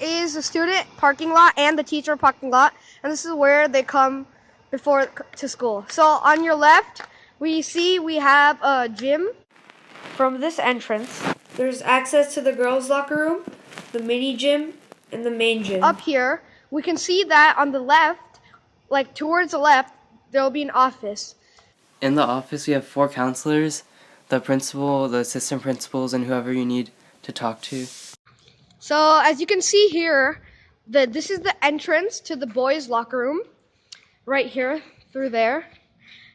Is the student parking lot and the teacher parking lot, and this is where they come before to school. So on your left, we have a gym. From this entrance, there's access to the girls' locker room, the mini gym, and the main gym. Up here, we can see that on the left, like towards the left, there will be an office. In the office, we have 4 counselors, the principal, the assistant principals, and whoever you need to talk to. So as you can see here, this is the entrance to the boys' locker room, right here, through there.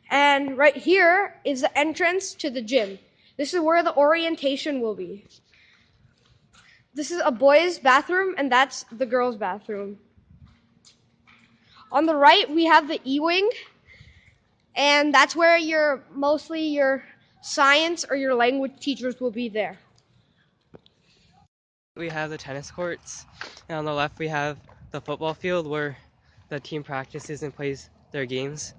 And right here is the entrance to the gym. This is where the orientation will be. This is a boys' bathroom, and that's the girls' bathroom. On the right, we have the E-wing, and that's where mostly your science or your language teachers will be there. We have the tennis courts, and on the left we have the football field where the team practices and plays their games.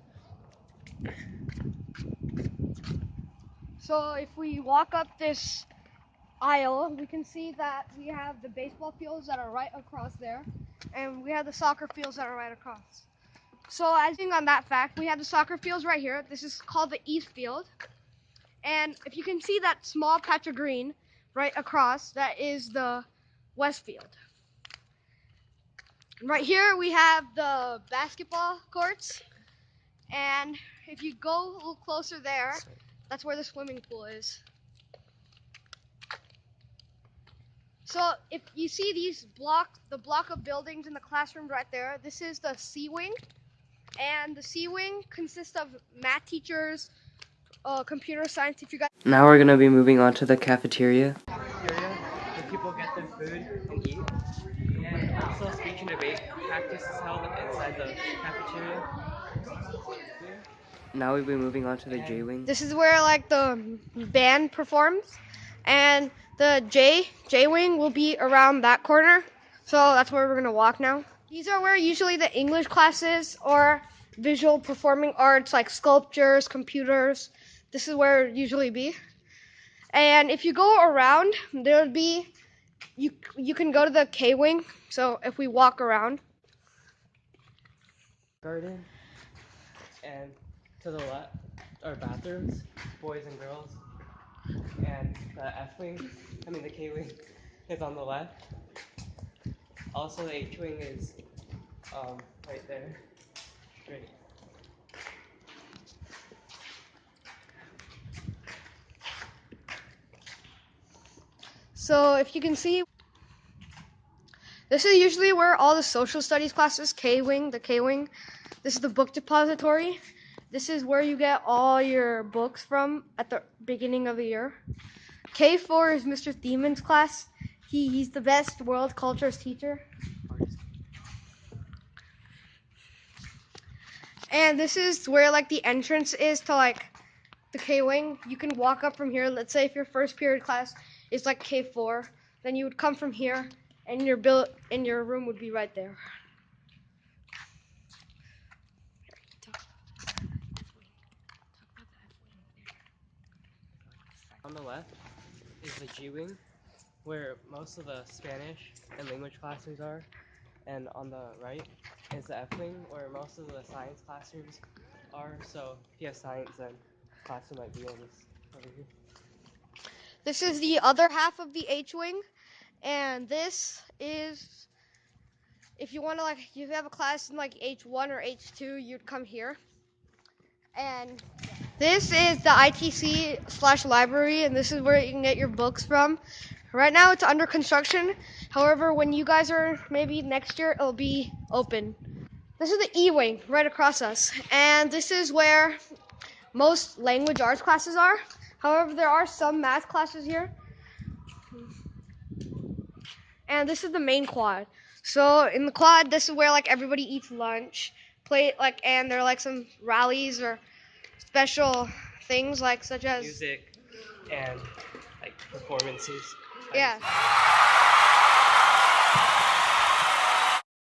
So if we walk up this aisle, we can see that we have the baseball fields that are right across there, and we have the soccer fields that are right across. So as on that fact, we have the soccer fields right here. This is called the East Field. And if you can see that small patch of green right across, that is the West Field. And right here we have the basketball courts. And if you go a little closer there, that's where the swimming pool is. So if you see the block of buildings in the classroom right there, this is the C-wing. And the C-wing consists of math teachers, computer science teacher. Now we're going to be moving on to the cafeteria. Cafeteria where people get their food and eat. And also speech and debate practice is held inside the cafeteria. Now we'll be moving on to the J-wing. This is where like the band performs, and the J-wing will be around that corner. So that's where we're gonna walk now. These are where usually the English classes or visual performing arts like sculptures, computers. This is where it usually be. And if you go around, there'll be you can go to the K-wing. So if we walk around. Garden, and to the left are bathrooms, boys and girls, and the K-wing is on the left. Also the H-wing is right there, straight. So if you can see, this is usually where all the social studies classes, K-wing, the K-wing. This is the book depository. This is where you get all your books from at the beginning of the year. K4 is Mr. Thieman's class. He's the best world cultures teacher. And this is where like the entrance is to like the K-wing. You can walk up from here. Let's say if your first period class is like K4, then you would come from here, and your room would be right there. On the left is the G-wing, where most of the Spanish and language classrooms are, and on the right is the F-wing, where most of the science classrooms are. So if you have science, then classroom might be over here. This is the other half of the H-wing, and this is if you want to if you have a class in like H1 or H2, you'd come here. And this is the ITC/library, and this is where you can get your books from. Right now it's under construction. However, when you guys are maybe next year, it'll be open. This is the E-wing right across us, and this is where most language arts classes are. However, there are some math classes here. And this is the main quad. So in the quad, this is where like everybody eats lunch, and there are like some rallies or special things such as music and like performances. Yeah.